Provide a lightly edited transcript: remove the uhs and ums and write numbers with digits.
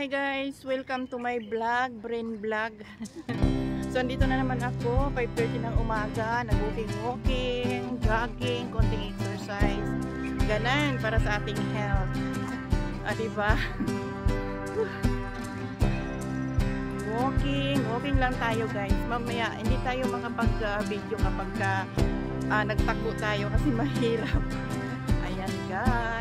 Hi guys! Welcome to my vlog, Brain Vlog. So andito na naman ako, 5:30 ng umaga, nag-walking, jogging, konting exercise. Ganan para sa ating health. Diba? Walking lang tayo guys. Mamaya, hindi tayo makapag-video kapag nagtakbo tayo kasi mahirap. Ayan guys.